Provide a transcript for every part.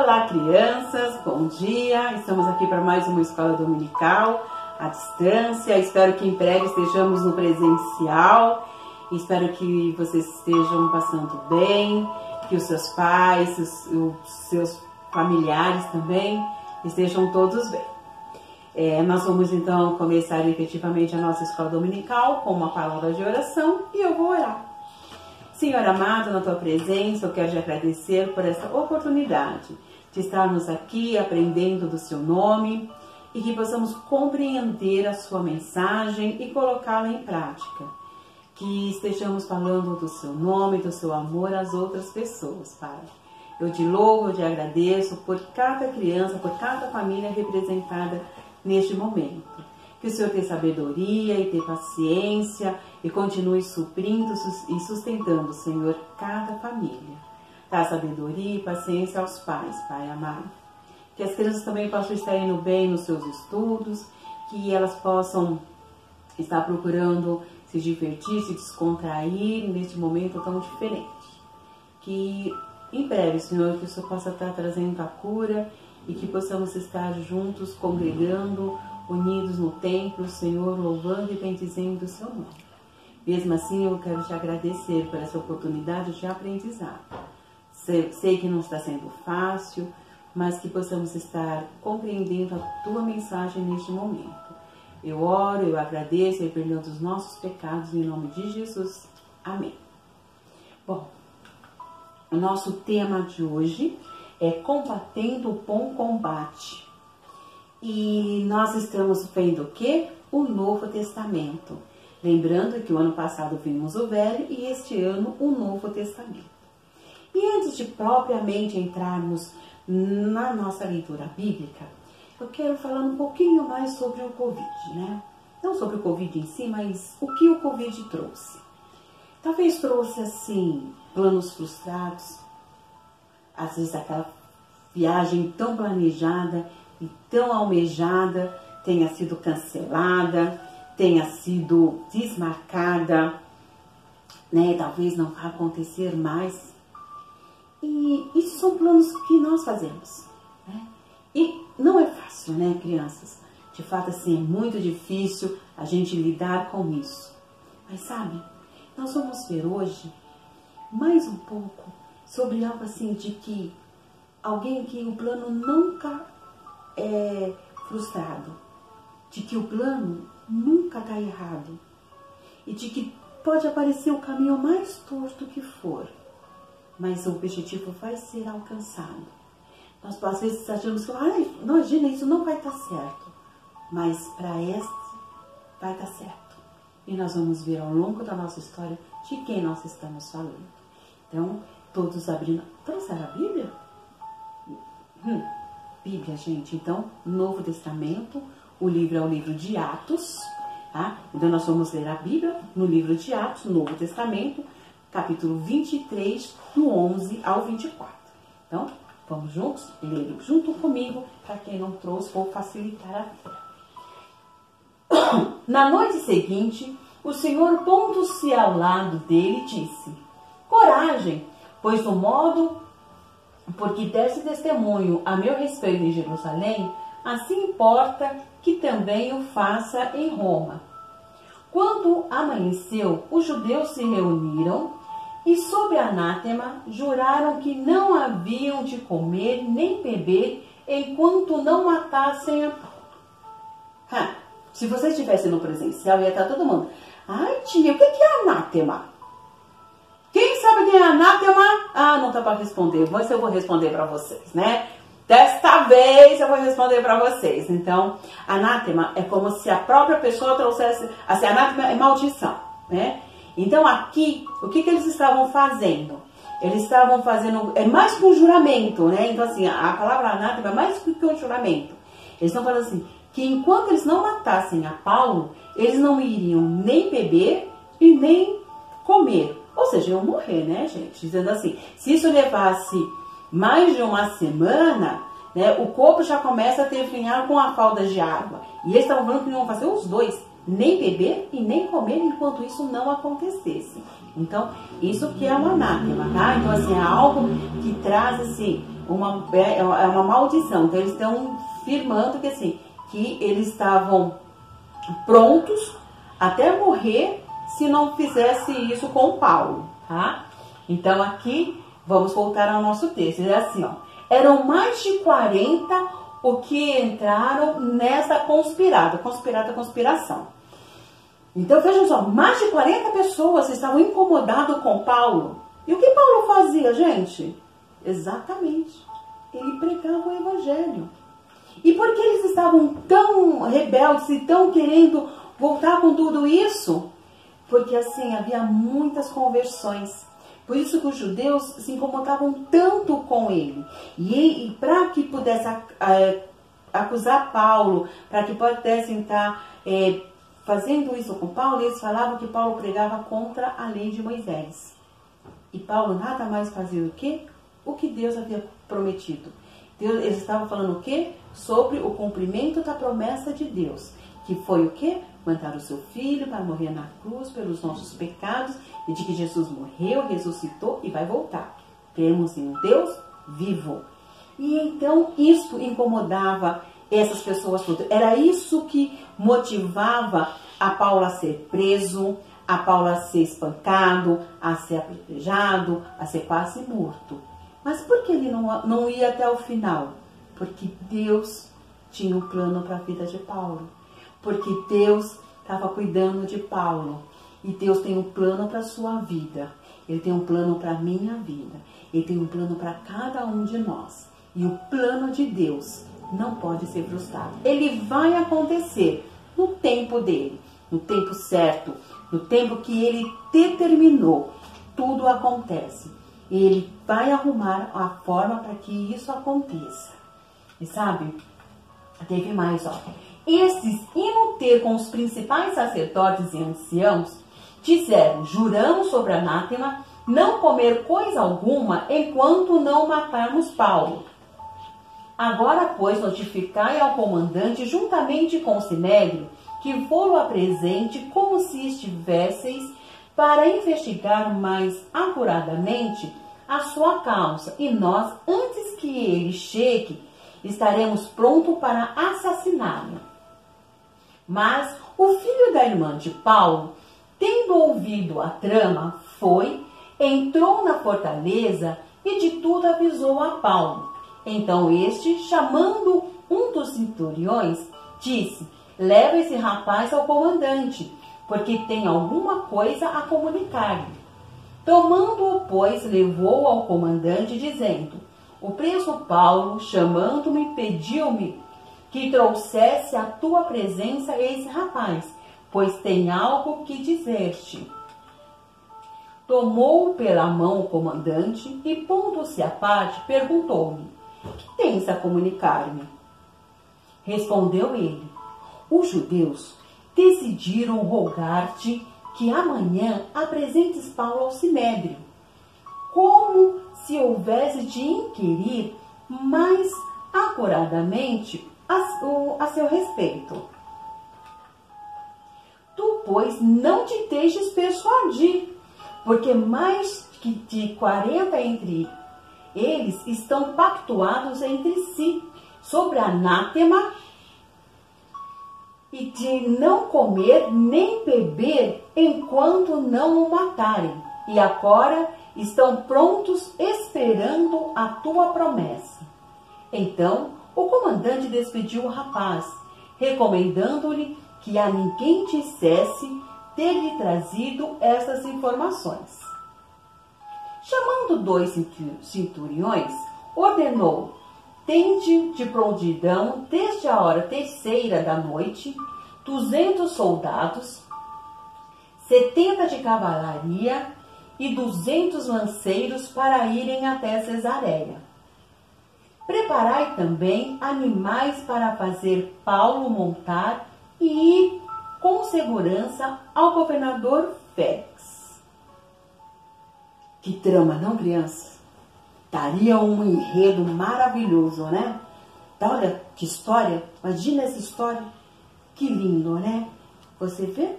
Olá, crianças, bom dia. Estamos aqui para mais uma escola dominical à distância. Espero que em breve estejamos no presencial. Espero que vocês estejam passando bem, que os seus pais, os seus familiares também estejam todos bem. Nós vamos então começar efetivamente a nossa escola dominical com uma palavra de oração e eu vou orar. Senhor amado, na tua presença, eu quero te agradecer por essa oportunidade de estarmos aqui aprendendo do seu nome e que possamos compreender a sua mensagem e colocá-la em prática. Que estejamos falando do seu nome, do seu amor às outras pessoas, Pai. Eu te louvo, eu te agradeço por cada criança, por cada família representada neste momento. Que o Senhor tenha sabedoria e tenha paciência e continue suprindo e sustentando, Senhor, cada família. Dá sabedoria e paciência aos pais, Pai amado. Que as crianças também possam estar indo bem nos seus estudos, que elas possam estar procurando se divertir, se descontrair neste momento tão diferente. Que em breve, Senhor, que o Senhor possa estar trazendo a cura e que possamos estar juntos, congregando, unidos no templo, Senhor, louvando e bendizendo o seu nome. Mesmo assim, eu quero te agradecer por essa oportunidade de aprendizado. Sei que não está sendo fácil, mas que possamos estar compreendendo a tua mensagem neste momento. Eu oro, eu agradeço e perdão dos nossos pecados em nome de Jesus. Amém. Bom, o nosso tema de hoje é combatendo o bom combate. E nós estamos vendo o quê? O Novo Testamento. Lembrando que o ano passado vimos o Velho e este ano o Novo Testamento. E antes de propriamente entrarmos na nossa leitura bíblica, eu quero falar um pouquinho mais sobre o Covid, né? Não sobre o Covid em si, mas o que o Covid trouxe. Talvez trouxe, assim, planos frustrados, às vezes aquela viagem tão planejada e tão almejada tenha sido cancelada, tenha sido desmarcada, né? Talvez não vá acontecer mais. E isso são planos que nós fazemos, né? E não é fácil, né, crianças? De fato, assim, é muito difícil a gente lidar com isso. Mas sabe, nós vamos ver hoje mais um pouco sobre algo assim de que alguém que o plano nunca é frustrado, de que o plano nunca está errado e de que pode aparecer o caminho mais torto que for, mas o objetivo vai ser alcançado. Nós às vezes achamos que, imagina, isso não vai estar certo, mas para este vai estar certo. E nós vamos ver ao longo da nossa história de quem nós estamos falando. Então, todos abrindo. Trouxeram a Bíblia? Bíblia, gente. Então, Novo Testamento, o livro é o livro de Atos, tá? Então, nós vamos ler a Bíblia no livro de Atos, Novo Testamento, capítulo 23, do 11 ao 24. Então, vamos juntos ler junto comigo, para quem não trouxe, vou facilitar a vida. Na noite seguinte, o Senhor, pondo-se ao lado dele, disse: coragem, pois do modo porque desse testemunho a meu respeito em Jerusalém, assim importa que também o faça em Roma. Quando amanheceu, os judeus se reuniram e, sob anátema, juraram que não haviam de comer nem beber enquanto não matassem a Paulo. Se você estivesse no presencial, ia estar todo mundo: ai, tia, o que é anátema? Quem sabe o que é anátema? Não está para responder, mas eu vou responder para vocês, né? Desta vez eu vou responder para vocês. Então, anátema é como se a própria pessoa trouxesse... Assim, anátema é maldição, né? Então, aqui, o que eles estavam fazendo? Eles estavam fazendo... É mais que um juramento, né? Então, assim, a palavra anátema é mais que um juramento. Eles estão falando assim, que enquanto eles não matassem a Paulo, eles não iriam nem beber e nem comer. Ou seja, iam morrer, né, gente? Dizendo assim, se isso levasse mais de uma semana, né, o corpo já começa a definhar com a falta de água. E eles estavam falando que iam fazer os dois. nem beber e nem comer enquanto isso não acontecesse. Então, isso que é um anátema, tá? Então, assim, é algo que traz, assim, é uma maldição. Então, eles estão firmando que, assim, que eles estavam prontos até morrer se não fizesse isso com Paulo, tá? Então, aqui, vamos voltar ao nosso texto. É assim, ó. Eram mais de 40 o que entraram nessa conspiração. Então, vejam só, mais de 40 pessoas estavam incomodadas com Paulo. E o que Paulo fazia, gente? Exatamente. Ele pregava o evangelho. E por que eles estavam tão rebeldes e tão querendo voltar com tudo isso? Porque, assim, havia muitas conversões. Por isso que os judeus se incomodavam tanto com ele. E para que pudesse acusar Paulo, para que pudessem estar fazendo isso com Paulo, eles falavam que Paulo pregava contra a lei de Moisés. E Paulo nada mais fazia o quê? O que Deus havia prometido. Eles estavam falando o quê? Sobre o cumprimento da promessa de Deus. Que foi o quê? Mandar o seu filho para morrer na cruz pelos nossos pecados e de que Jesus morreu, ressuscitou e vai voltar. Cremos em um Deus vivo. E então isso incomodava essas pessoas todas. Era isso que motivava a Paulo a ser preso, a Paulo a ser espancado, a ser apedrejado, a ser quase morto. Mas por que ele não ia até o final? Porque Deus tinha um plano para a vida de Paulo. Porque Deus estava cuidando de Paulo. E Deus tem um plano para a sua vida. Ele tem um plano para a minha vida. Ele tem um plano para cada um de nós. E o plano de Deus não pode ser frustrado. Ele vai acontecer no tempo dele, no tempo certo, no tempo que ele determinou. Tudo acontece. E ele vai arrumar a forma para que isso aconteça. E sabe, teve mais, ó. Esses, indo ter com os principais sacerdotes e anciãos, disseram: juramos sobre anátema não comer coisa alguma enquanto não matarmos Paulo. Agora, pois, notificai ao comandante, juntamente com o sinédrio, que vou-lo apresente como se estivesseis para investigar mais acuradamente a sua causa. E nós, antes que ele chegue, estaremos prontos para assassiná-lo. Mas o filho da irmã de Paulo, tendo ouvido a trama, entrou na fortaleza e de tudo avisou a Paulo. Então este, chamando um dos centuriões, disse: leva esse rapaz ao comandante, porque tem alguma coisa a comunicar-lhe. Tomando-o, pois, levou ao comandante, dizendo: o preso Paulo, chamando-me, pediu-me que trouxesse à tua presença esse rapaz, pois tem algo que dizer-te. Tomou-o pela mão o comandante e, pondo-se à parte, perguntou-lhe: que tens a comunicar-me? Respondeu ele: os judeus decidiram rogar-te que amanhã apresentes Paulo ao sinédrio, como se houvesse de inquirir mais acuradamente a seu respeito. Tu, pois, não te deixes persuadir, porque mais de 40 entre eles estão pactuados entre si sobre anátema e de não comer nem beber enquanto não o matarem. E agora estão prontos esperando a tua promessa. Então o comandante despediu o rapaz, recomendando-lhe que a ninguém dissesse ter-lhe trazido essas informações. Chamando 2 centuriões, ordenou: tende de prontidão, desde a hora 3ª da noite, 200 soldados, 70 de cavalaria e 200 lanceiros para irem até Cesareia. Preparai também animais para fazer Paulo montar e ir com segurança ao governador Félix. Que trama, não, crianças? Daria um enredo maravilhoso, né? Olha que história, imagina essa história. Que lindo, né? Você vê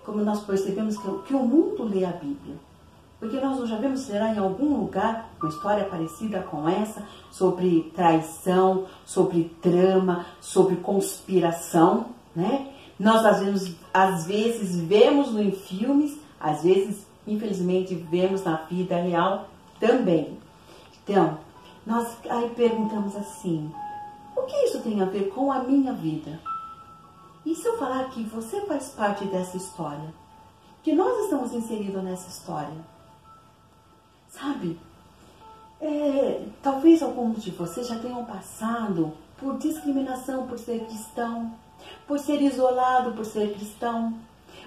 como nós percebemos que o mundo lê a Bíblia. Porque nós não já vemos, será em algum lugar, uma história parecida com essa, sobre traição, sobre trama, sobre conspiração, né? Nós às vezes vemos em filmes, às vezes, infelizmente, vemos na vida real também. Então, nós aí perguntamos assim, o que isso tem a ver com a minha vida? E se eu falar que você faz parte dessa história? Que nós estamos inseridos nessa história? Sabe, talvez alguns de vocês já tenham passado por discriminação por ser cristão, por ser isolado por ser cristão,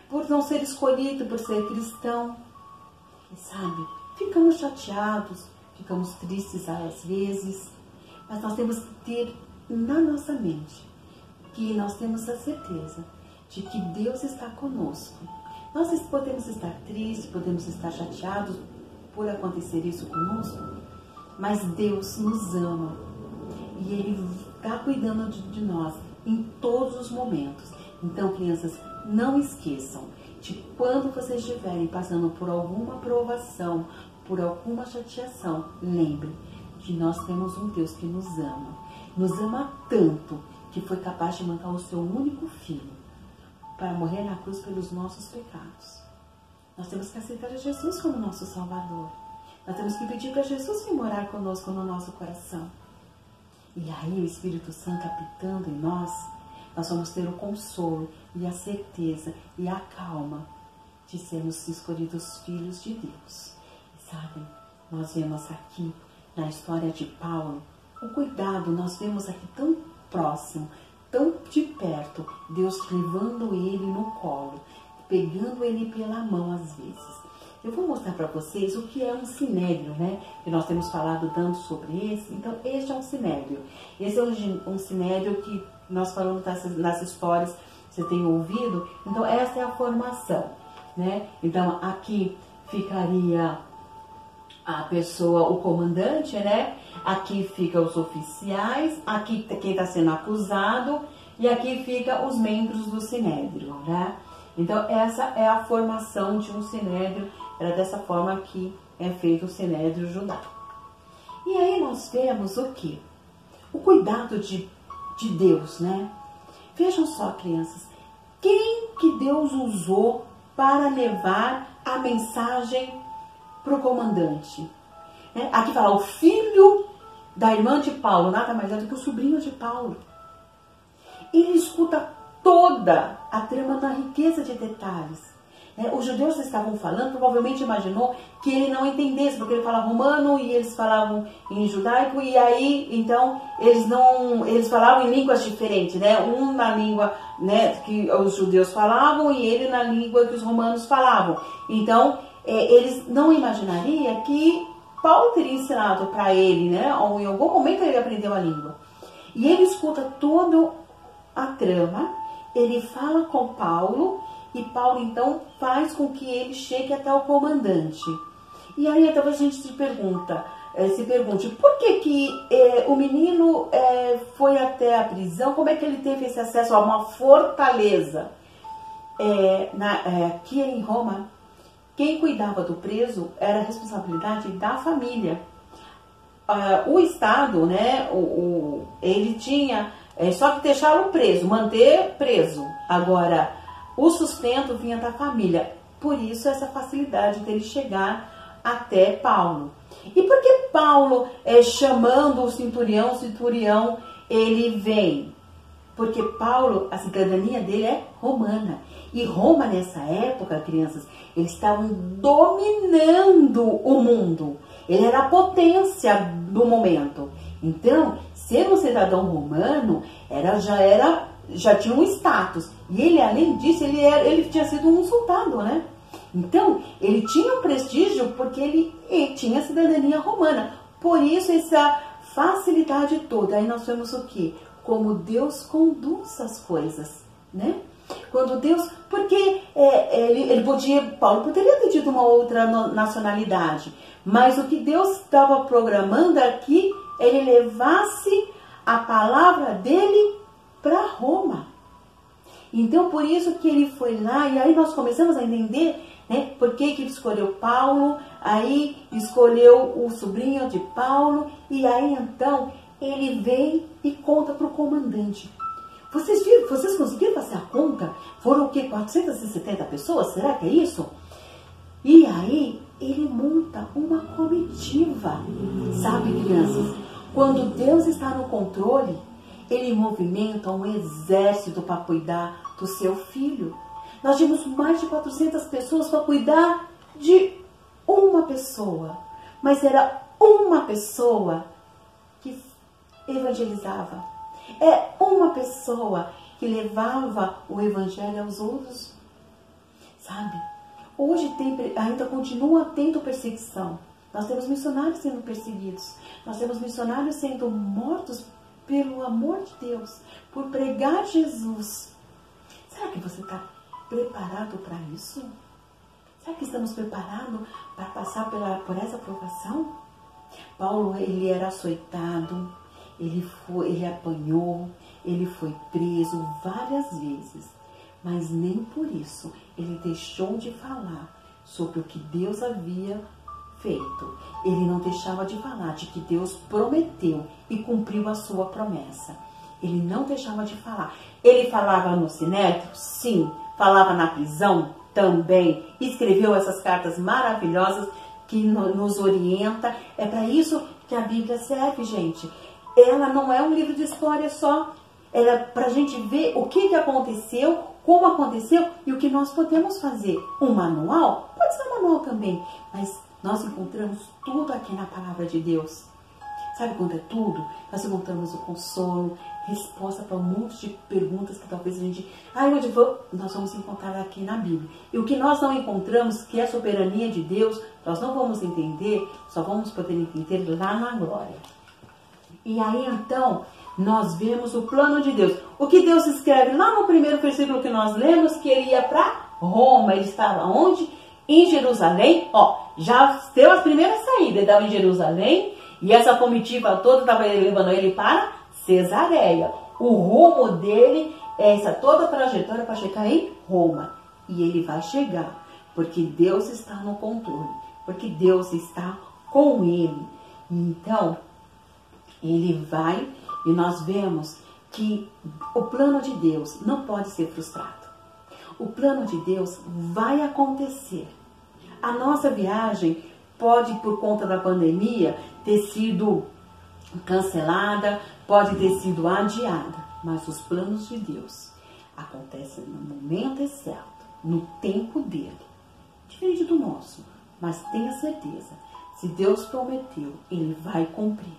por não ser escolhido por ser cristão. E sabe, ficamos chateados, ficamos tristes às vezes, mas nós temos que ter na nossa mente que nós temos a certeza de que Deus está conosco. Nós podemos estar tristes, podemos estar chateados por acontecer isso conosco, mas Deus nos ama e Ele está cuidando de nós em todos os momentos. Então, crianças, não esqueçam de quando vocês estiverem passando por alguma provação, por alguma chateação, lembre que nós temos um Deus que nos ama tanto que foi capaz de mandar o seu único filho para morrer na cruz pelos nossos pecados. Nós temos que aceitar Jesus como nosso Salvador. Nós temos que pedir para Jesus vir morar conosco no nosso coração. E aí o Espírito Santo habitando em nós vamos ter o consolo e a certeza e a calma de sermos escolhidos filhos de Deus. E sabem, nós vemos aqui na história de Paulo, o cuidado, nós vemos aqui tão próximo, tão de perto, Deus levando ele no colo, pegando ele pela mão às vezes. Eu vou mostrar para vocês o que é um sinédrio, né? Que nós temos falado tanto sobre esse. Então, este é um sinédrio. Esse é um sinédrio que nós falamos nas histórias, você tem ouvido. Então, essa é a formação, né? Então, aqui ficaria a pessoa, o comandante, né? Aqui fica os oficiais, aqui quem está sendo acusado e aqui fica os membros do sinédrio, né? Então, essa é a formação de um sinédrio, era dessa forma que é feito o sinédrio judaico. E aí nós vemos o quê? O cuidado de Deus, né? Vejam só, crianças, quem que Deus usou para levar a mensagem para o comandante? Aqui fala, o filho da irmã de Paulo, nada mais é do que o sobrinho de Paulo. Ele escuta toda a trama na riqueza de detalhes. Os judeus estavam falando, provavelmente imaginou que ele não entendesse, porque ele fala romano e eles falavam em judaico, e aí, então, eles falavam em línguas diferentes, né? Um na língua, né, que os judeus falavam e ele na língua que os romanos falavam. Então, eles não imaginariam que Paulo teria ensinado para ele, né? Ou em algum momento ele aprendeu a língua. E ele escuta toda a trama, ele fala com Paulo, e Paulo, então, faz com que ele chegue até o comandante. E aí, talvez a gente se pergunte, por que o menino foi até a prisão? Como é que ele teve esse acesso a uma fortaleza? Aqui em Roma, quem cuidava do preso era a responsabilidade da família. O Estado, né, ele tinha só que deixá-lo preso, manter preso. Agora, o sustento vinha da família. Por isso, essa facilidade dele chegar até Paulo. E por que Paulo, chamando o centurião, ele vem? Porque Paulo, a cidadania dele é romana. E Roma, nessa época, crianças, eles estavam dominando o mundo. Ele era a potência do momento. Então, ser um cidadão romano já tinha um status. E ele, além disso, ele tinha sido um soldado, né? Então, ele tinha um prestígio porque ele tinha cidadania romana. Por isso, essa facilidade toda. Aí nós vemos o quê? Como Deus conduz as coisas, né? Quando Deus... Porque Paulo poderia ter tido uma outra nacionalidade. Mas o que Deus estava programando é que ele levasse a palavra dele para Roma. Então, por isso que ele foi lá, e aí nós começamos a entender, né, por que ele escolheu Paulo, aí escolheu o sobrinho de Paulo, e aí então ele vem e conta para o comandante. Vocês viram, vocês conseguiram fazer a conta? Foram o quê? 470 pessoas? Será que é isso? E aí ele monta uma comitiva. Sabe, crianças, quando Deus está no controle, ele movimenta um exército para cuidar do seu filho. Nós tínhamos mais de 400 pessoas para cuidar de uma pessoa. Mas era uma pessoa que evangelizava. É uma pessoa que levava o evangelho aos outros. Sabe? Hoje ainda continua tendo perseguição. Nós temos missionários sendo perseguidos. Nós temos missionários sendo mortos pelo amor de Deus, por pregar Jesus. Será que você está preparado para isso? Será que estamos preparados para passar por essa provação? Paulo, ele era açoitado, ele apanhou, ele foi preso várias vezes, mas nem por isso ele deixou de falar sobre o que Deus havia feito. Ele não deixava de falar de que Deus prometeu e cumpriu a sua promessa. Ele não deixava de falar. Ele falava no Sinédrio? Sim. Falava na prisão? Também. Escreveu essas cartas maravilhosas que nos orienta. É para isso que a Bíblia serve, gente. Ela não é um livro de história só. Ela é para a gente ver o que aconteceu, como aconteceu e o que nós podemos fazer. Um manual? Pode ser um manual também, mas nós encontramos tudo aqui na palavra de Deus. Sabe quando é tudo? Nós encontramos o consolo, resposta para um monte de perguntas que talvez a gente... onde vou? Nós vamos encontrar aqui na Bíblia. E o que nós não encontramos, que é a soberania de Deus, nós não vamos entender, só vamos poder entender lá na glória. E aí então, nós vemos o plano de Deus. O que Deus escreve lá no primeiro versículo que nós lemos, que ele ia para Roma. Ele estava onde? Em Jerusalém. Já deu a primeira saída. Ele estava em Jerusalém e essa comitiva toda estava levando ele para Cesareia. O rumo dele é essa toda a trajetória para chegar em Roma. E ele vai chegar, porque Deus está no controle, porque Deus está com ele. Então, ele vai e nós vemos que o plano de Deus não pode ser frustrado. O plano de Deus vai acontecer. A nossa viagem pode, por conta da pandemia, ter sido cancelada, pode ter sido adiada, mas os planos de Deus acontecem no momento certo, no tempo dele. Diferente do nosso, mas tenha certeza, se Deus prometeu, ele vai cumprir.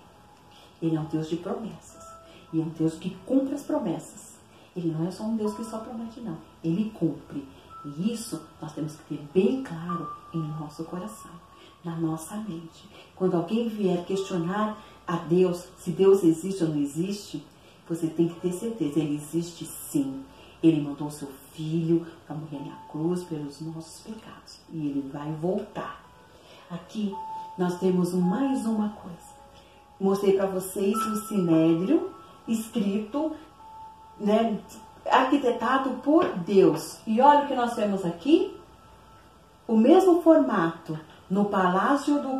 Ele é um Deus de promessas. E é um Deus que cumpre as promessas. Ele não é só um Deus que só promete, não. Ele cumpre. E isso nós temos que ter bem claro em nosso coração, na nossa mente. Quando alguém vier questionar a Deus, se Deus existe ou não existe, você tem que ter certeza, ele existe sim. Ele mandou o seu filho para morrer na cruz pelos nossos pecados. E ele vai voltar. Aqui nós temos mais uma coisa. Mostrei para vocês o Sinédrio, escrito, né, arquitetado por Deus. E olha o que nós vemos aqui. O mesmo formato no Palácio do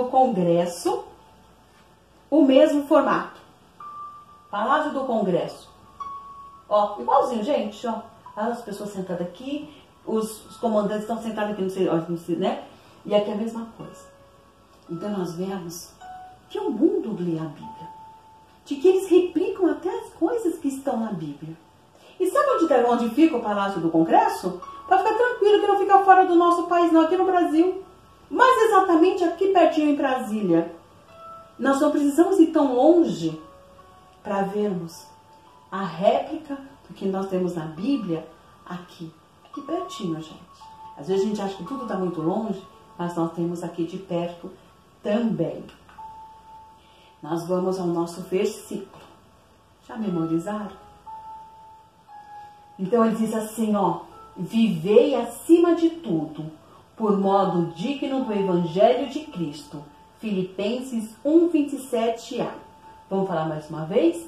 Congresso. O mesmo formato. Palácio do Congresso. Igualzinho, gente, as pessoas sentadas aqui, os comandantes estão sentados aqui, não sei, né? E aqui é a mesma coisa. Então nós vemos que o mundo lê a Bíblia. De que eles replicam até as coisas que estão na Bíblia. E sabe onde fica o Palácio do Congresso? Para ficar tranquilo que não fica fora do nosso país, não, aqui no Brasil. Mas exatamente aqui pertinho em Brasília. Nós não precisamos ir tão longe para vermos a réplica do que nós temos na Bíblia aqui pertinho, gente. Às vezes a gente acha que tudo está muito longe, mas nós temos aqui de perto também. Nós vamos ao nosso versículo. Já memorizaram? Então ele diz assim, vivei acima de tudo, por modo digno do Evangelho de Cristo. Filipenses 1:27a. Vamos falar mais uma vez?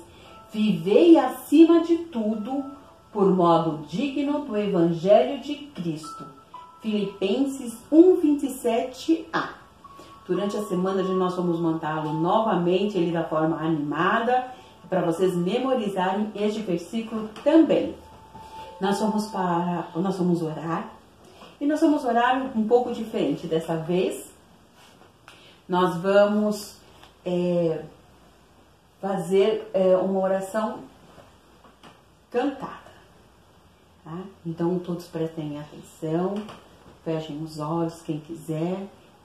Vivei acima de tudo por modo digno do Evangelho de Cristo. Filipenses 1:27a. Durante a semana nós vamos mandá-lo novamente, ele da forma animada, para vocês memorizarem este versículo também. Nós vamos orar, e nós vamos orar um pouco diferente. Dessa vez, nós vamos fazer uma oração cantada. Tá? Então todos prestem atenção, fechem os olhos quem quiser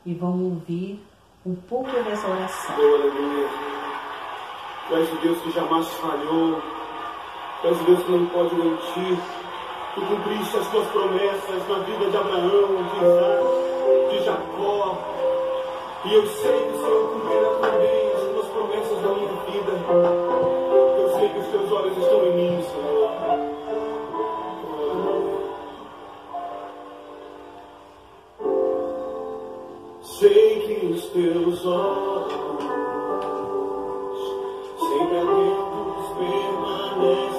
e vão ouvir um pouco dessa oração. Aleluia. Tu és o Deus que jamais falhou, tu és o Deus que não pode mentir. Tu cumpriste as tuas promessas na vida de Abraão, de Isaac, de Jacó. E eu sei que o Senhor cumprirá também as tuas promessas na minha vida. Eu sei que os teus olhos estão em mim, Senhor. Sei que os teus olhos sempre atentos permanecem